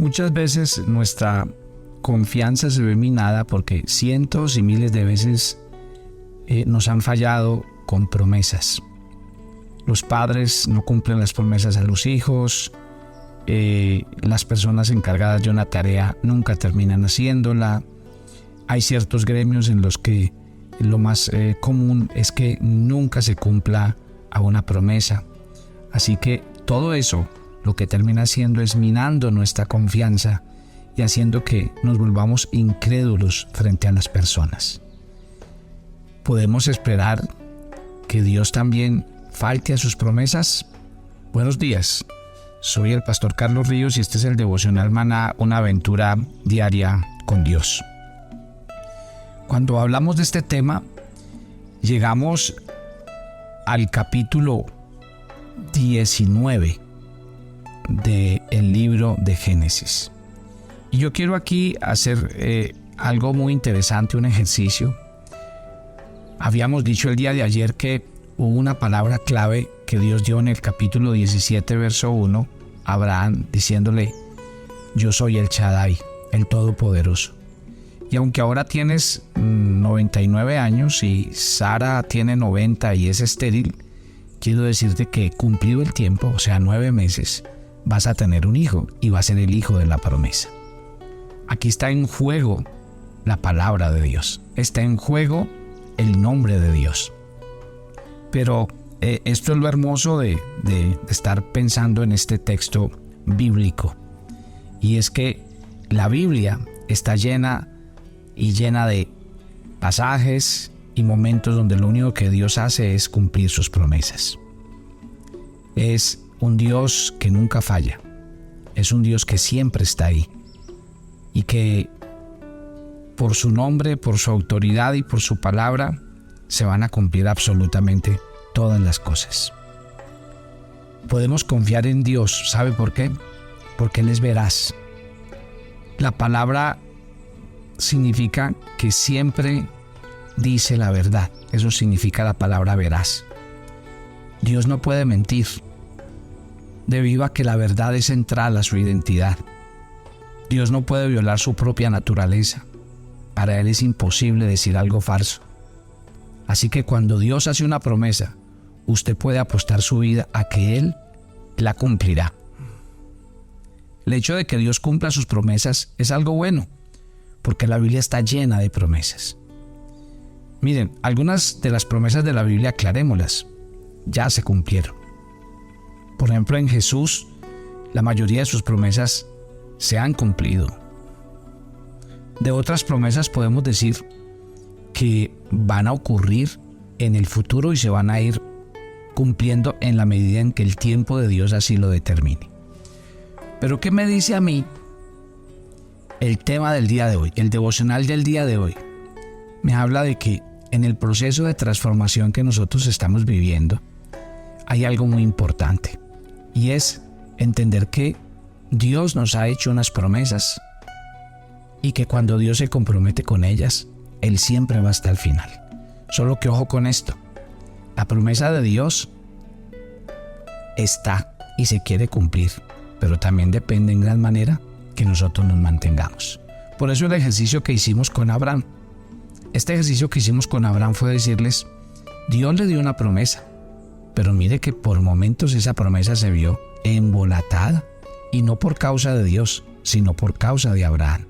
Muchas veces nuestra confianza se ve minada porque cientos y miles de veces nos han fallado con promesas. Los padres no cumplen las promesas a los hijos, las personas encargadas de una tarea nunca terminan haciéndola. Hay ciertos gremios en los que lo más común es que nunca se cumpla a una promesa. Así que todo eso lo que termina haciendo es minando nuestra confianza y haciendo que nos volvamos incrédulos frente a las personas. ¿Podemos esperar que Dios también falte a sus promesas? Buenos días, soy el pastor Carlos Ríos y este es el Devocional Maná, una aventura diaria con Dios. Cuando hablamos de este tema, llegamos al capítulo 19 del libro de Génesis. Y yo quiero aquí hacer algo muy interesante, un ejercicio. Habíamos dicho el día de ayer que hubo una palabra clave que Dios dio en el capítulo 17, verso 1, a Abraham, diciéndole: yo soy el Shaddai, el Todopoderoso. Y aunque ahora tienes 99 años y Sara tiene 90 y es estéril, quiero decirte que cumplido el tiempo, o sea 9 meses, vas a tener un hijo y va a ser el hijo de la promesa. Aquí está en juego la palabra de Dios, está en juego el nombre de Dios. Pero esto es lo hermoso de estar pensando en este texto bíblico, y es que la Biblia está llena de pasajes y momentos donde lo único que Dios hace es cumplir sus promesas. Es un Dios que nunca falla, es un Dios que siempre está ahí y que por su nombre, por su autoridad y por su palabra se van a cumplir absolutamente todas las cosas. Podemos confiar en Dios, ¿sabe por qué? Porque Él es veraz. La palabra significa que siempre dice la verdad. Eso significa la palabra veraz. Dios no puede mentir, debido a que la verdad es central a su identidad. Dios no puede violar su propia naturaleza. Para Él es imposible decir algo falso. Así que cuando Dios hace una promesa, usted puede apostar su vida a que Él la cumplirá. El hecho de que Dios cumpla sus promesas es algo bueno, porque la Biblia está llena de promesas. Miren, algunas de las promesas de la Biblia, aclarémoslas, ya se cumplieron. Por ejemplo, en Jesús, la mayoría de sus promesas se han cumplido. De otras promesas podemos decir que van a ocurrir en el futuro y se van a ir cumpliendo en la medida en que el tiempo de Dios así lo determine. Pero ¿qué me dice a mí el tema del día de hoy, el devocional del día de hoy? Me habla de que en el proceso de transformación que nosotros estamos viviendo hay algo muy importante, y es entender que Dios nos ha hecho unas promesas y que cuando Dios se compromete con ellas, Él siempre va hasta el final. Solo que ojo con esto, la promesa de Dios está y se quiere cumplir, pero también depende en gran manera que nosotros nos mantengamos. Por eso el ejercicio que hicimos con Abraham, fue decirles: Dios le dio una promesa, pero mire que por momentos esa promesa se vio embolatada, y no por causa de Dios, sino por causa de Abraham,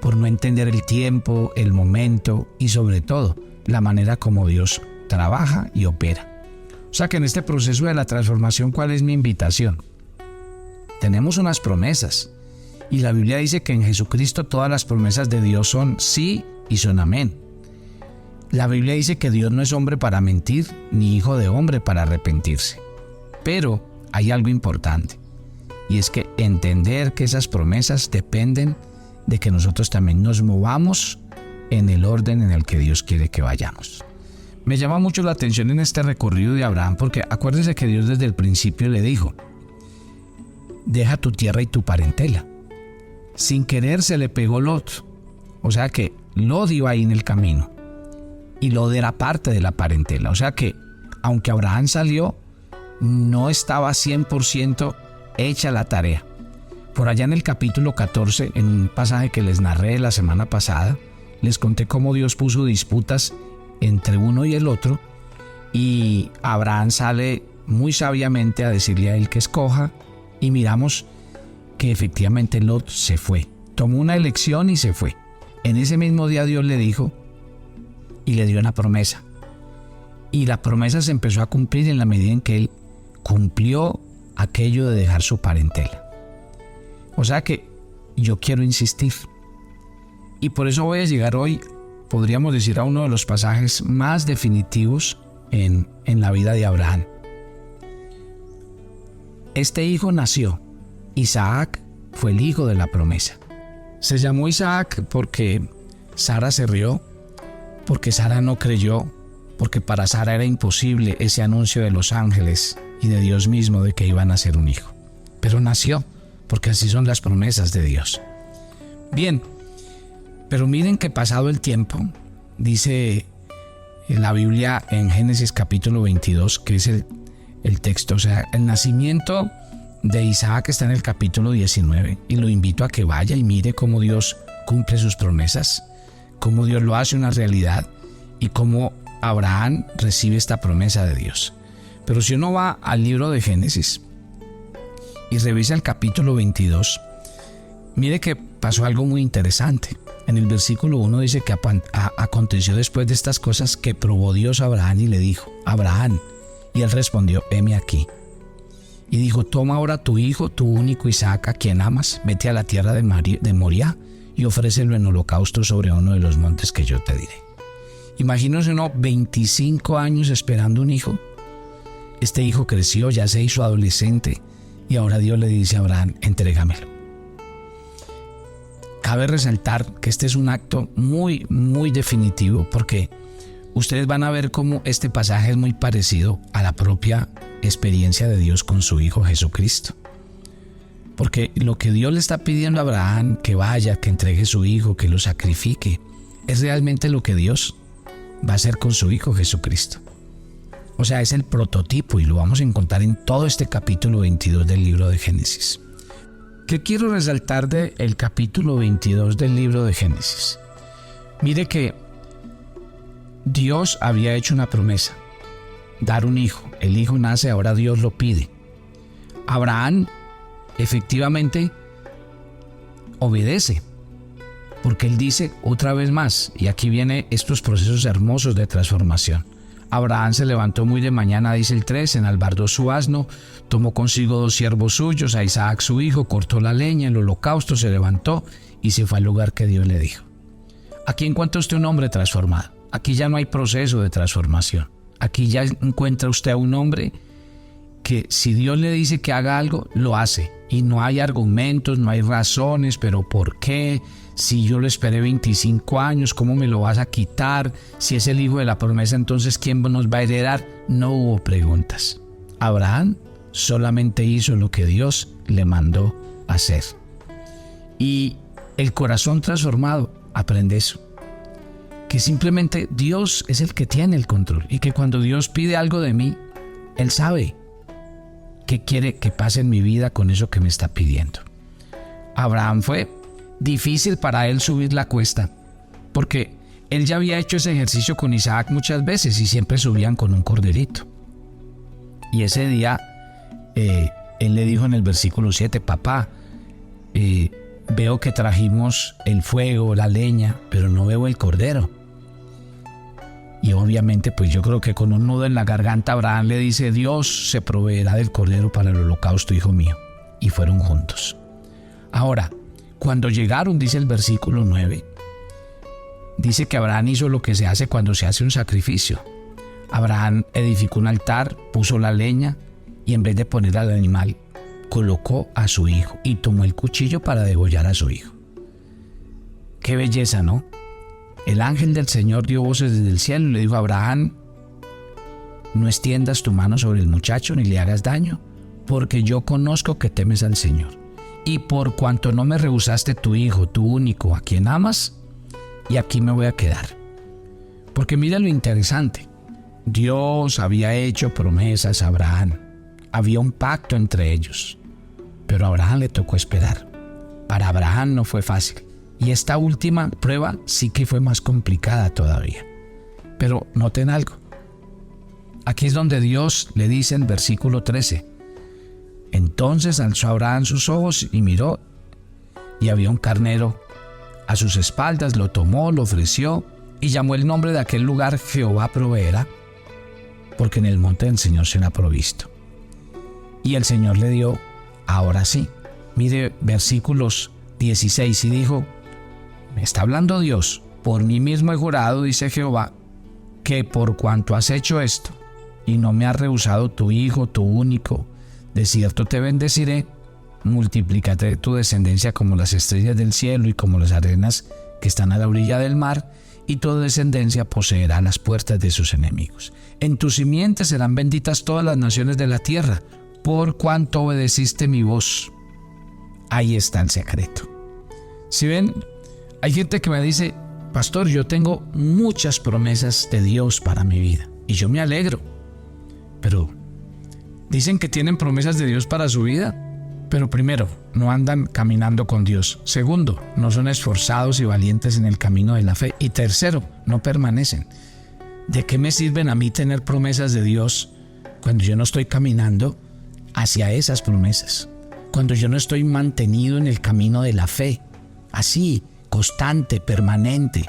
por no entender el tiempo, el momento y sobre todo la manera como Dios trabaja y opera. O sea que en este proceso de la transformación, ¿cuál es mi invitación? Tenemos unas promesas, y la Biblia dice que en Jesucristo todas las promesas de Dios son sí y son amén. La Biblia dice que Dios no es hombre para mentir, ni hijo de hombre para arrepentirse. Pero hay algo importante, y es que entender que esas promesas dependen de que nosotros también nos movamos en el orden en el que Dios quiere que vayamos. Me llama mucho la atención en este recorrido de Abraham, porque acuérdese que Dios desde el principio le dijo: deja tu tierra y tu parentela. Sin querer se le pegó Lot, o sea que Lot iba ahí en el camino, y Lot era parte de la parentela. O sea que aunque Abraham salió, no estaba 100% hecha la tarea, Por allá en el capítulo 14, en un pasaje que les narré la semana pasada, les conté cómo Dios puso disputas entre uno y el otro, y Abraham sale muy sabiamente a decirle a él que escoja, y miramos que efectivamente Lot se fue. Tomó una elección y se fue. En ese mismo día Dios le dijo y le dio una promesa. Y la promesa se empezó a cumplir en la medida en que él cumplió aquello de dejar su parentela. O sea que yo quiero insistir. Y por eso voy a llegar hoy, podríamos decir, a uno de los pasajes más definitivos en la vida de Abraham. Este hijo nació. Isaac fue el hijo de la promesa. Se llamó Isaac porque Sara se rió, porque Sara no creyó, porque para Sara era imposible ese anuncio de los ángeles y de Dios mismo de que iba a nacer un hijo. Pero nació, porque así son las promesas de Dios. Bien, pero miren que pasado el tiempo, dice en la Biblia en Génesis capítulo 22, que es el texto, o sea, el nacimiento de Isaac está en el capítulo 19, y lo invito a que vaya y mire cómo Dios cumple sus promesas, cómo Dios lo hace una realidad y cómo Abraham recibe esta promesa de Dios. Pero si uno va al libro de Génesis y revisa el capítulo 22, mire que pasó algo muy interesante. En el versículo 1 dice que aconteció después de estas cosas que probó Dios a Abraham y le dijo: Abraham. Y él respondió: heme aquí. Y dijo: toma ahora tu hijo, tu único Isaac, a quien amas, vete a la tierra de Moriah y ofrécelo en holocausto sobre uno de los montes que yo te diré. Imagínense uno 25 años esperando un hijo. Este hijo creció, ya se hizo adolescente, y ahora Dios le dice a Abraham: entrégamelo. Cabe resaltar que este es un acto muy, muy definitivo, porque ustedes van a ver cómo este pasaje es muy parecido a la propia experiencia de Dios con su Hijo Jesucristo. Porque lo que Dios le está pidiendo a Abraham, que vaya, que entregue su hijo, que lo sacrifique, es realmente lo que Dios va a hacer con su Hijo Jesucristo. O sea, es el prototipo, y lo vamos a encontrar en todo este capítulo 22 del libro de Génesis. ¿Qué quiero resaltar del capítulo 22 del libro de Génesis? Mire que Dios había hecho una promesa: dar un hijo. El hijo nace, ahora Dios lo pide. Abraham efectivamente obedece, porque él dice otra vez más, y aquí vienen estos procesos hermosos de transformación. Abraham se levantó muy de mañana, dice el 3, enalbardó su asno, tomó consigo 2 siervos suyos, a Isaac su hijo, cortó la leña, el holocausto, se levantó y se fue al lugar que Dios le dijo. Aquí encuentra usted un hombre transformado. Aquí ya no hay proceso de transformación. Aquí ya encuentra usted a un hombre que, si Dios le dice que haga algo, lo hace. Y no hay argumentos, no hay razones, pero ¿por qué? Si yo lo esperé 25 años, ¿cómo me lo vas a quitar? Si es el hijo de la promesa, entonces ¿quién nos va a heredar? No hubo preguntas. Abraham solamente hizo lo que Dios le mandó hacer. Y el corazón transformado aprende eso, que simplemente Dios es el que tiene el control, y que cuando Dios pide algo de mí, Él sabe qué quiere que pase en mi vida con eso que me está pidiendo. Abraham fue difícil para él subir la cuesta, porque él ya había hecho ese ejercicio con Isaac muchas veces y siempre subían con un corderito. Y ese día él le dijo en el versículo 7: papá, veo que trajimos el fuego, la leña, pero no veo el cordero. Y obviamente, pues yo creo que con un nudo en la garganta, Abraham le dice: Dios se proveerá del cordero para el holocausto, hijo mío. Y fueron juntos. Ahora, cuando llegaron, dice el versículo 9, dice que Abraham hizo lo que se hace cuando se hace un sacrificio. Abraham edificó un altar, puso la leña, y en vez de poner al animal, colocó a su hijo y tomó el cuchillo para degollar a su hijo. Qué belleza, ¿no? El ángel del Señor dio voces desde el cielo y le dijo a Abraham: no extiendas tu mano sobre el muchacho ni le hagas daño, porque yo conozco que temes al Señor. Y por cuanto no me rehusaste tu hijo, tu único, a quien amas, y aquí me voy a quedar. Porque mira lo interesante. Dios había hecho promesas a Abraham. Había un pacto entre ellos. Pero a Abraham le tocó esperar. Para Abraham no fue fácil. Y esta última prueba sí que fue más complicada todavía. Pero noten algo. Aquí es donde Dios le dice en versículo 13: entonces alzó Abraham sus ojos y miró, y había un carnero a sus espaldas, lo tomó, lo ofreció, y llamó el nombre de aquel lugar Jehová proveerá, porque en el monte del Señor será provisto. Y el Señor le dio, ahora sí, mire versículos 16, y dijo, me está hablando Dios, por mí mismo he jurado, dice Jehová, que por cuanto has hecho esto, y no me has rehusado tu hijo, tu único, de cierto te bendeciré, multiplícate tu descendencia como las estrellas del cielo y como las arenas que están a la orilla del mar, y tu descendencia poseerá las puertas de sus enemigos. En tu simiente serán benditas todas las naciones de la tierra, por cuanto obedeciste mi voz. Ahí está el secreto. Si ven, hay gente que me dice, pastor, yo tengo muchas promesas de Dios para mi vida, y yo me alegro, pero dicen que tienen promesas de Dios para su vida, pero primero, no andan caminando con Dios. Segundo, no son esforzados y valientes en el camino de la fe. Y tercero, no permanecen. ¿De qué me sirven a mí tener promesas de Dios cuando yo no estoy caminando hacia esas promesas? Cuando yo no estoy mantenido en el camino de la fe, así, constante, permanente.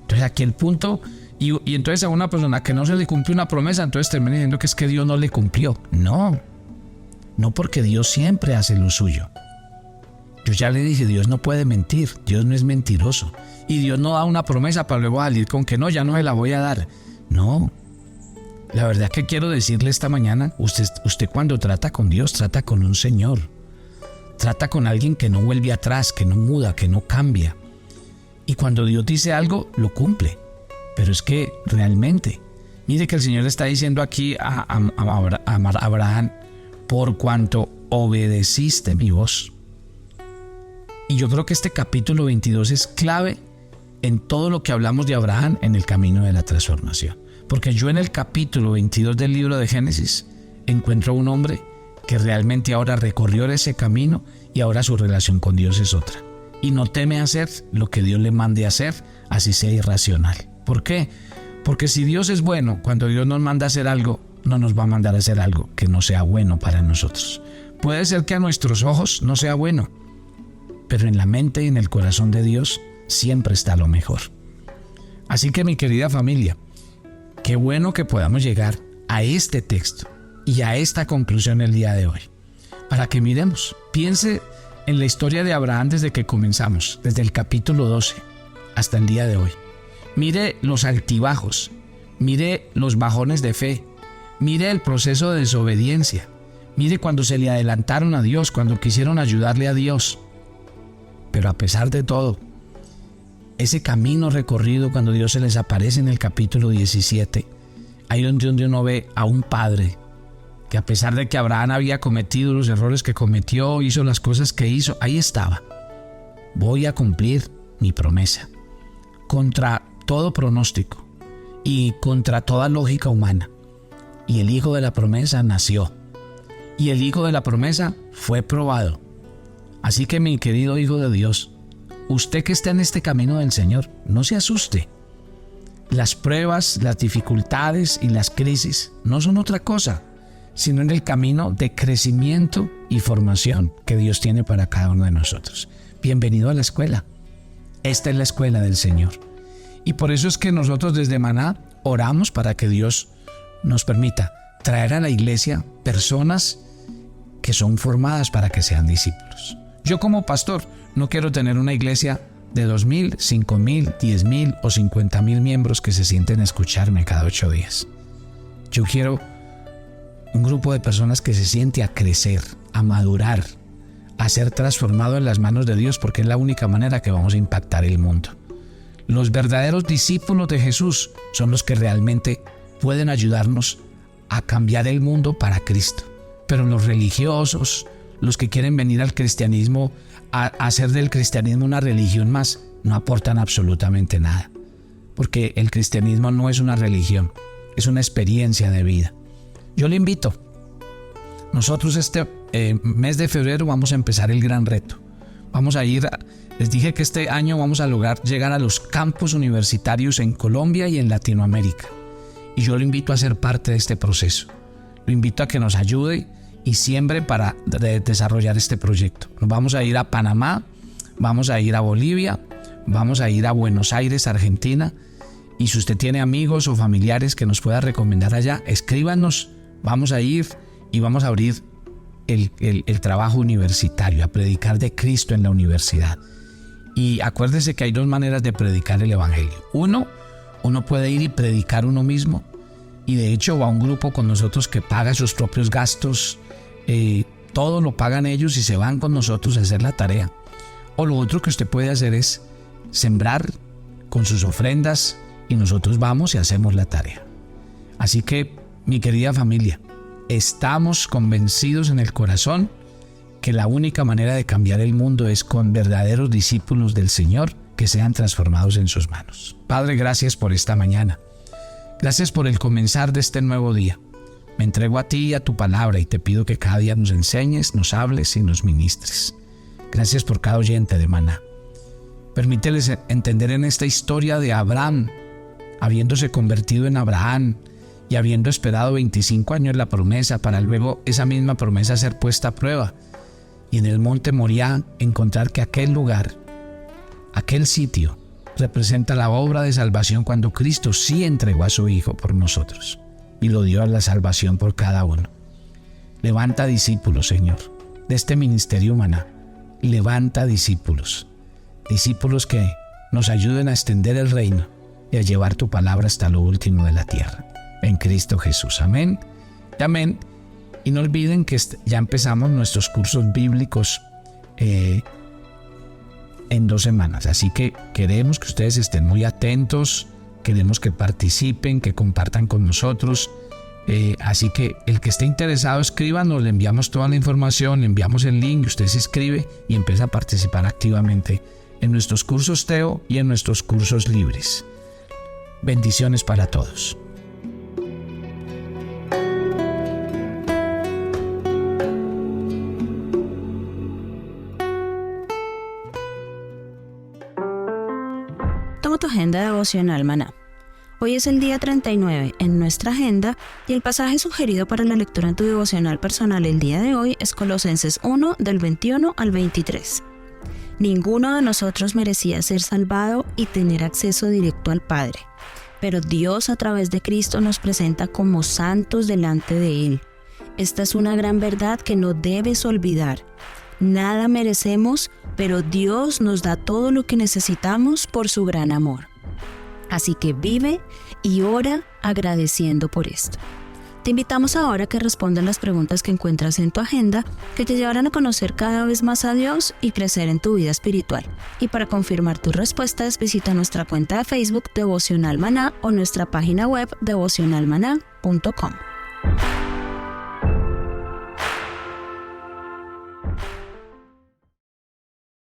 Entonces aquí el punto, y entonces a una persona que no se le cumple una promesa, entonces termina diciendo que es que Dios no le cumplió. No, porque Dios siempre hace lo suyo. Yo ya le dije, Dios no puede mentir, Dios no es mentiroso. Y Dios no da una promesa para luego salir con que no, ya no se la voy a dar. No, la verdad que quiero decirle esta mañana, usted cuando trata con Dios, trata con un Señor. Trata con alguien que no vuelve atrás, que no muda, que no cambia. Y cuando Dios dice algo, lo cumple. Pero es que realmente, mire que el Señor está diciendo aquí a Abraham, por cuanto obedeciste mi voz. Y yo creo que este capítulo 22 es clave en todo lo que hablamos de Abraham en el camino de la transformación. Porque yo en el capítulo 22 del libro de Génesis encuentro a un hombre que realmente ahora recorrió ese camino y ahora su relación con Dios es otra. Y no teme hacer lo que Dios le mande hacer, así sea irracional. ¿Por qué? Porque si Dios es bueno, cuando Dios nos manda a hacer algo, no nos va a mandar a hacer algo que no sea bueno para nosotros. Puede ser que a nuestros ojos no sea bueno, pero en la mente y en el corazón de Dios siempre está lo mejor. Así que mi querida familia, qué bueno que podamos llegar a este texto y a esta conclusión el día de hoy, para que miremos, piense en la historia de Abraham desde que comenzamos, desde el capítulo 12 hasta el día de hoy. Mire los altibajos, mire los bajones de fe, mire el proceso de desobediencia, mire cuando se le adelantaron a Dios, cuando quisieron ayudarle a Dios. Pero a pesar de todo, ese camino recorrido cuando Dios se les aparece en el capítulo 17, ahí donde uno ve a un padre que a pesar de que Abraham había cometido los errores que cometió, hizo las cosas que hizo, ahí estaba. Voy a cumplir mi promesa. Contra todo pronóstico y contra toda lógica humana. Y el hijo de la promesa nació. Y el hijo de la promesa fue probado. Así que mi querido hijo de Dios, usted que está en este camino del Señor, no se asuste. Las pruebas, las dificultades y las crisis no son otra cosa, sino en el camino de crecimiento y formación que Dios tiene para cada uno de nosotros. Bienvenido a la escuela. Esta es la escuela del Señor. Y por eso es que nosotros desde Maná oramos para que Dios nos permita traer a la iglesia personas que son formadas para que sean discípulos. Yo como pastor no quiero tener una iglesia de 2,000, 5,000, 10,000 o 50,000 miembros que se sienten a escucharme cada 8 días. Yo quiero un grupo de personas que se siente a crecer, a madurar, a ser transformado en las manos de Dios, porque es la única manera que vamos a impactar el mundo. Los verdaderos discípulos de Jesús son los que realmente pueden ayudarnos a cambiar el mundo para Cristo. Pero los religiosos, los que quieren venir al cristianismo, a hacer del cristianismo una religión más, no aportan absolutamente nada. Porque el cristianismo no es una religión, es una experiencia de vida. Yo le invito. Nosotros mes de febrero vamos a empezar el gran reto. Les dije que este año vamos a lograr llegar a los campus universitarios en Colombia y en Latinoamérica. Y yo lo invito a ser parte de este proceso. Lo invito a que nos ayude y siembre para desarrollar este proyecto. Nos vamos a ir a Panamá, vamos a ir a Bolivia, vamos a ir a Buenos Aires, Argentina. Y si usted tiene amigos o familiares que nos pueda recomendar allá, escríbanos. Vamos a ir y vamos a abrir el trabajo universitario, a predicar de Cristo en la universidad. Y acuérdese que hay dos maneras de predicar el evangelio. Uno puede ir y predicar uno mismo, y de hecho va un grupo con nosotros que paga sus propios gastos, todo lo pagan ellos y se van con nosotros a hacer la tarea. O lo otro que usted puede hacer es sembrar con sus ofrendas y nosotros vamos y hacemos la tarea. Así que, mi querida familia, estamos convencidos en el corazón que la única manera de cambiar el mundo es con verdaderos discípulos del Señor que sean transformados en sus manos. Padre, gracias por esta mañana. Gracias por el comenzar de este nuevo día. Me entrego a ti y a tu palabra y te pido que cada día nos enseñes, nos hables y nos ministres. Gracias por cada oyente de Maná. Permíteles entender en esta historia de Abraham, habiéndose convertido en Abraham y habiendo esperado 25 años la promesa para luego esa misma promesa ser puesta a prueba. Y en el monte Moriah encontrar que aquel lugar, aquel sitio, representa la obra de salvación cuando Cristo sí entregó a su Hijo por nosotros y lo dio a la salvación por cada uno. Levanta discípulos, Señor, de este ministerio Maná. Levanta discípulos que nos ayuden a extender el reino y a llevar tu palabra hasta lo último de la tierra. En Cristo Jesús. Amén. Amén. Y no olviden que ya empezamos nuestros cursos bíblicos en 2 semanas. Así que queremos que ustedes estén muy atentos, queremos que participen, que compartan con nosotros. Así que el que esté interesado, escríbanos, le enviamos toda la información, le enviamos el link, usted se inscribe y empieza a participar activamente en nuestros cursos Teo y en nuestros cursos libres. Bendiciones para todos. Toma tu agenda devocional Maná. Hoy es el día 39 en nuestra agenda y el pasaje sugerido para la lectura en tu devocional personal el día de hoy es Colosenses 1 del 21 al 23. Ninguno de nosotros merecía ser salvado y tener acceso directo al Padre, pero Dios a través de Cristo nos presenta como santos delante de Él. Esta es una gran verdad que no debes olvidar. Nada merecemos, pero Dios nos da todo lo que necesitamos por su gran amor. Así que vive y ora agradeciendo por esto. Te invitamos ahora a que respondas las preguntas que encuentras en tu agenda que te llevarán a conocer cada vez más a Dios y crecer en tu vida espiritual. Y para confirmar tus respuestas, visita nuestra cuenta de Facebook Devocional Maná o nuestra página web devocionalmaná.com.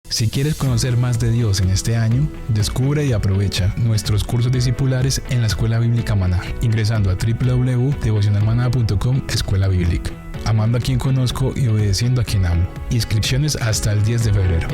Si quieres conocer más de Dios en este año, descubre y aprovecha nuestros cursos discipulares en la Escuela Bíblica Maná, ingresando a www.devocionalmaná.com Escuela Bíblica. Amando a quien conozco y obedeciendo a quien amo. Inscripciones hasta el 10 de febrero.